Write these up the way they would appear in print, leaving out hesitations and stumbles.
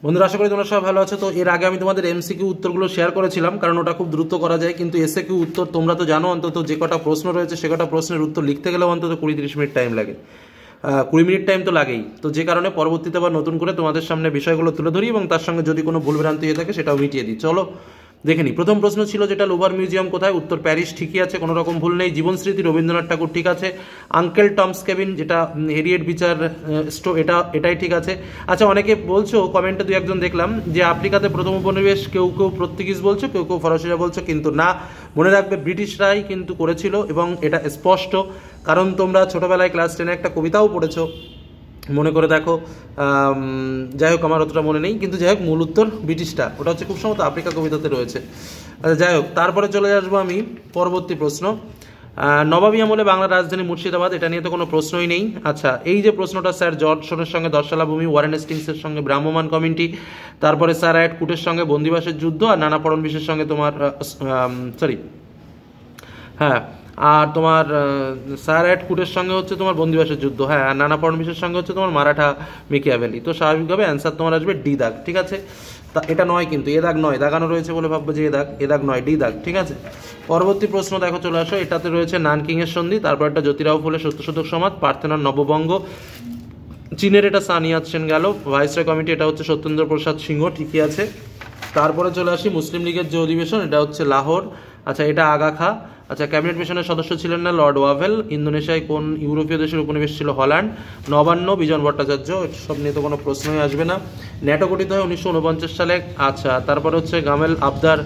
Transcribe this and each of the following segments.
বন্ধুরা, আশা করি তোমরা সবাই ভালো আছো। তো এর আগে আমি তোমাদের এমসিকিউ উত্তরগুলো শেয়ার করেছিলাম, কারণ ওটা খুব দ্রুত করা যায়। কিন্তু এসএকিউ উত্তর তোমরা তো জানো, অন্তত যে কটা প্রশ্ন রয়েছে সে কটা প্রশ্নের উত্তর লিখতে গেলেও অন্তত 20-30 মিনিট টাইম লাগে। 20 মিনিট টাইম তো লাগেই। তো যে কারণে পরবর্তীতে আবার নতুন করে তোমাদের সামনে বিষয়গুলো তুলে ধরি এবং তার সঙ্গে যদি কোনো ভুলভ্রান্তি হয়ে থাকে সেটাও মিটিয়ে দিই। চলো দেখে নিই। প্রথম প্রশ্ন ছিল যেটা, লুভার মিউজিয়াম কোথায়? উত্তর প্যারিস, ঠিকই আছে, কোনো রকম ভুল নেই। জীবন স্মৃতি রবীন্দ্রনাথ ঠাকুর, ঠিক আছে। আঙ্কেল টমস কেবিন যেটা হেরিয়েট বিচার এটাই ঠিক আছে। আচ্ছা, অনেকে বলছো কমেন্টে, দুই একজন দেখলাম যে আফ্রিকাতে প্রথম উপনিবেশ কেউ কেউ পর্তুগিজ বলছো, কেউ কেউ ফরাসিরা বলছো, কিন্তু না, মনে রাখবে ব্রিটিশরাই কিন্তু করেছিল এবং এটা স্পষ্ট। কারণ তোমরা ছোটবেলায় ক্লাস 10-এ একটা কবিতাও পড়েছো, মনে করে দেখো। যাই হোক, আমার অতটা মনে নেই, কিন্তু যাই হোক, মূল উত্তর ব্রিটিশটা, ওটা হচ্ছে খুব সম্ভবত আফ্রিকা কবিতাতে রয়েছে। আচ্ছা যাই হোক, তারপরে চলে আসবো আমি পরবর্তী প্রশ্ন। নবাবী আমলে বাংলার রাজধানী মুর্শিদাবাদ, এটা নিয়ে তো কোনো প্রশ্নই নেই। আচ্ছা, এই যে প্রশ্নটা, স্যার জর্জ শোরের সঙ্গে দশালা ভূমি, ওয়ারেন হেস্টিংসের সঙ্গে ভ্রাম্যমান কমিটি, তারপরে স্যার রায়ট কুটের সঙ্গে বন্দিবাসের যুদ্ধ, আর নানা ফড়নবিসের সঙ্গে তোমার হ্যাঁ, আর তোমার স্যার অ্যাট কুটের সঙ্গে হচ্ছে তোমার বন্দিবাসের যুদ্ধ, হ্যাঁ, আর নানা ফড়নবিসের সঙ্গে হচ্ছে তোমার মারাঠা মিকিয়াভেলি। তো স্বাভাবিকভাবে অ্যান্সার তোমার আসবে ডি দাগ, ঠিক আছে। তা এটা নয়, কিন্তু এ দাগ নয়, দাগানো রয়েছে বলে ভাববো যে এ দাগ নয়, ডি দাগ, ঠিক আছে। পরবর্তী প্রশ্ন দেখো, চলে আসো। এটাতে রয়েছে নানকিংয়ের সন্ধি, তারপর একটা জ্যোতিরাও ফুলে সত্যশোধক সমাজ, পার্থেনর নববঙ্গ, চীনের এটা সানিয়াত সেন গেল, ভাইসরয় কমিটি এটা হচ্ছে সত্যেন্দ্র প্রসাদ সিংহ, ঠিকই আছে। তারপরে চলে আসি মুসলিম লীগের যে অধিবেশন, এটা হচ্ছে লাহোর। আচ্ছা, এটা আগা খা। আচ্ছা, ক্যাবিনেট মিশনের সদস্য ছিলেন না লর্ড ওয়াভেল। ইন্দোনেশিয়ায় কোন ইউরোপীয় দেশের উপনিবেশ ছিল? হল্যান্ড। নবান্ন, বিজন ভট্টাচার্য, সব নিয়ে তো কোনো প্রশ্নই আসবে না। ন্যাটো গঠিত হয় 1949 সালে। আচ্ছা, তারপরে হচ্ছে গামেল আবদার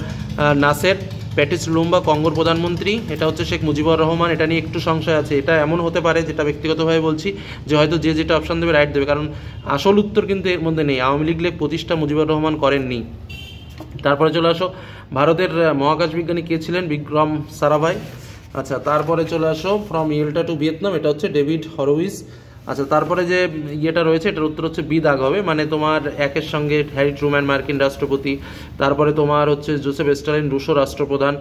নাসের। প্যাটিস লুম্বা কঙ্গোর প্রধানমন্ত্রী, এটা হচ্ছে শেখ মুজিবুর রহমান। এটা নিয়ে একটু সংশয় আছে, এটা এমন হতে পারে, যেটা ব্যক্তিগতভাবে বলছি, যে হয়তো যে যেটা অপশান দেবে রাইট দেবে, কারণ আসল উত্তর কিন্তু এর মধ্যে নেই। আওয়ামী লীগ প্রতিষ্ঠা মুজিবুর রহমান করেননি। তারপরে চলে আসো, ভারতের মহাকাশ বিজ্ঞানী কে ছিলেন? বিক্রম সারাভাই। আচ্ছা, তারপরে চলে আসো, ফ্রম ইয়েল্টা টু ভিয়েতনাম, এটা হচ্ছে ডেভিড হরউইজ। আচ্ছা, তারপরে যে ইয়েটা রয়েছে, এটার উত্তর হচ্ছে বি দাগ হবে, মানে তোমার একের সঙ্গে হ্যারি ট্রুম্যান মার্কিন রাষ্ট্রপতি, তারপরে তোমার হচ্ছে জোসেফ স্টালিন রুশো রাষ্ট্রপ্রধান,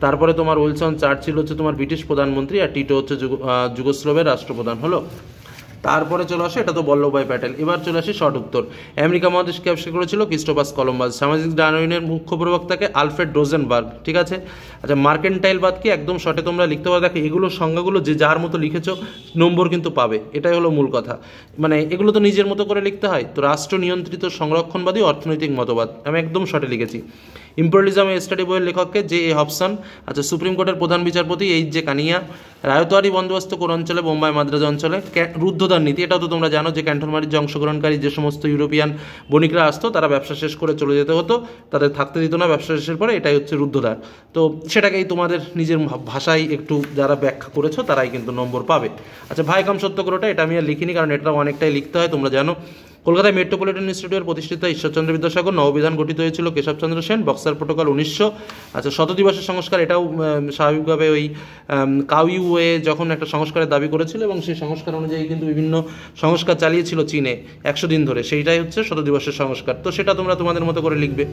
তারপরে তোমার উইলসন চার্চিল হচ্ছে তোমার ব্রিটিশ প্রধানমন্ত্রী, আর টিটো হচ্ছে যুগোস্লোভের রাষ্ট্রপ্রধান হলো। তারপরে চলে আসে, এটা তো বল্লভভাই প্যাটেল। এবার চলে আসি শর্ট উত্তর। আমেরিকা মহাদেশকে আবিষ্কার করেছিল ক্রিস্টোফাস কলম্বাস। সামাজিক ডারউইনের মুখ্য প্রবক্তাকে আলফ্রেড রোজেনবার্গ, ঠিক আছে। আচ্ছা, মার্কেন্টাইলবাদকে একদম শর্টে তোমরা লিখতে পারো। দেখো, এগুলো সংজ্ঞাগুলো যে যার মতো লিখেছো নম্বর কিন্তু পাবে, এটাই হলো মূল কথা। মানে এগুলো তো নিজের মতো করে লিখতে হয়। তো রাষ্ট্র নিয়ন্ত্রিত সংরক্ষণবাদী অর্থনৈতিক মতবাদ, আমি একদম শর্টে লিখেছি। ইম্পেরিয়ালিজম স্টাডি বইয়ের লেখককে জে এ হবসন। আচ্ছা, সুপ্রিম কোর্টের প্রধান বিচারপতি এইচ জে কানিয়া। রায়তোয়ারি বন্দোবস্ত কোন অঞ্চলে? বোম্বাই মাদ্রাজ অঞ্চলে। রুদ্ধদ্বার নীতি, এটাও তো তোমরা জানো, যে ক্যান্টন বাণিজ্যে অংশগ্রহণকারী যে সমস্ত ইউরোপিয়ান বণিকরা আসতো, তারা ব্যবসা শেষ করে চলে যেতে হতো, তাদের থাকতে দিত না ব্যবসা শেষের পরে, এটাই হচ্ছে রুদ্ধদ্বার। তো সেটাকেই তোমাদের নিজের ভাষায় একটু যারা ব্যাখ্যা করেছো তারাই কিন্তু নম্বর পাবে। আচ্ছা, ভাই কাম সত্যগ্রহটা, এটা আমি আর লিখিনি, কারণ এটা অনেকটাই লিখতে হয়, তোমরা জানো। কলকাতায় মেট্রোপলিটন ইনস্টিটিউটের প্রতিষ্ঠিত ঈশ্বরচন্দ্র বিদ্যাসাগর। নববিধান গঠিত হয়েছিল কেশবচন্দ্র সেন। Boxer protocol 1900। আচ্ছা, শতদিবসের সংস্কার, এটাও স্বাভাবিকভাবে ওই কাউইউয়ে যখন একটা সংস্কারের দাবি করেছিল এবং সেই সংস্কার অনুযায়ী কিন্তু বিভিন্ন সংস্কার চালিয়েছিল চীনে 100 দিন ধরে, সেইটাই হচ্ছে শতদিবসের সংস্কার। তো সেটা তোমরা তোমাদের মতো করে লিখবে।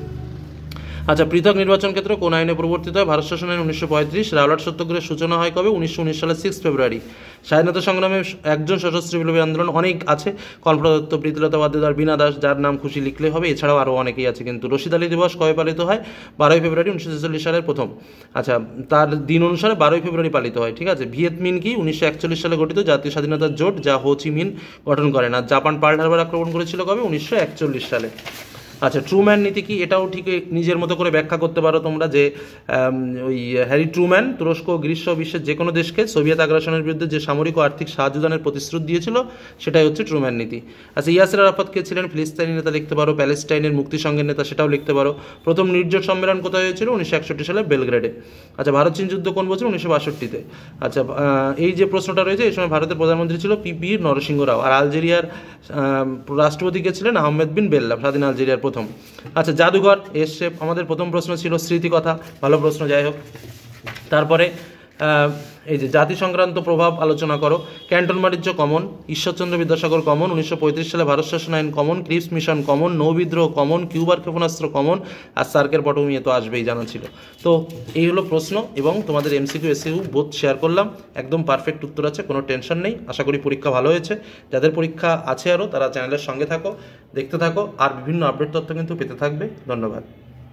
আচ্ছা, পৃথক নির্বাচন ক্ষেত্র কোন আইনে প্রবর্তিত হয়? ভারত শাসন আইন 1935। রাওলাট সত্যাগ্রহের সূচনা হয় কবে? 1919 সালের 6 ফেব্রুয়ারি। স্বাধীনতা সংগ্রামে একজন সশস্ত্র বিপ্লবী আন্দোলন, অনেক আছে, কল্পনা দত্ত, প্রীতিলতা ওয়াদ্দেদার, বীণা দাস, যার নাম খুশি লিখলে হবে, এছাড়াও আরও অনেকেই আছে। কিন্তু রশিদ আলী দিবস কবে পালিত হয়? 12 ফেব্রুয়ারি 1946 সালের প্রথম। আচ্ছা, তার দিন অনুসারে 12 ফেব্রুয়ারি পালিত হয়, ঠিক আছে। ভিয়েত মিন কি? 1941 সালে গঠিত জাতীয় স্বাধীনতার জোট, যা হো চি মিন গঠন করেন। আর জাপান পার্ল হারবার আক্রমণ করেছিল কবে? 1941 সালে। আচ্ছা, ট্রুম্যান নীতি কি? এটাও ঠিক নিজের মতো করে ব্যাখ্যা করতে পারো তোমরা, যে ওই হ্যারি ট্রুম্যান তুরস্ক, গ্রীষ্ম, বিশ্বের যে কোনো দেশকে সোভিয়েত আগ্রাসনের বিরুদ্ধে যে সামরিক ও আর্থিক সাহায্যদানের প্রতিশ্রুতি দিয়েছিল, সেটাই হচ্ছে ট্রুম্যান নীতি। আচ্ছা, ইয়াসির আরাফাত কে ছিলেন? ফিলিস্তিনি নেতা লিখতে পারো। প্যালেস্টাইনের মুক্তি সংঘের নেতা, সেটাও লিখতে পারো। প্রথম নির্জোট সম্মেলন কোথায় হয়েছিল? 1961 সালে বেলগ্রেডে। আচ্ছা, ভারত চীন যুদ্ধ কোন বছর? 1962-তে। আচ্ছা, এই যে প্রশ্নটা রয়েছে, এই সময় ভারতের প্রধানমন্ত্রী ছিল পি নরসিংহ রাও। আর আলজেরিয়ার রাষ্ট্রপতি কে ছিলেন? আহমেদ বিন বেল্লা, স্বাধীন আলজেরিয়ার প্রথম। আচ্ছা, জাদুঘর এস শেপ, আমাদের প্রথম প্রশ্ন ছিল স্মৃতি কথা, ভালো প্রশ্ন, যাই হোক। তারপরে এই যে জাতি সংক্রান্ত প্রভাব আলোচনা করো। ক্যান্টন বাণিজ্য কমন, ঈশ্বরচন্দ্র বিদ্যাসাগর কমন, 1935 সালে ভারত শাসন আইন কমন, ক্রিপস মিশন কমন, নৌবিদ্রোহ কমন, কিউবার ক্ষেপণাস্ত্র কমন, আর সার্কের পটভূমি তো আসবেই, জানা ছিল। তো এই হলো প্রশ্ন এবং তোমাদের এমসিকিউ এসিকিউ বোথ শেয়ার করলাম, একদম পারফেক্ট উত্তর আছে, কোনো টেনশন নেই। আশা করি পরীক্ষা ভালো হয়েছে। যাদের পরীক্ষা আছে আরও তারা চ্যানেলের সঙ্গে থাকো, দেখতে থাকো, আর বিভিন্ন আপডেট তথ্য কিন্তু পেতে থাকবে। ধন্যবাদ।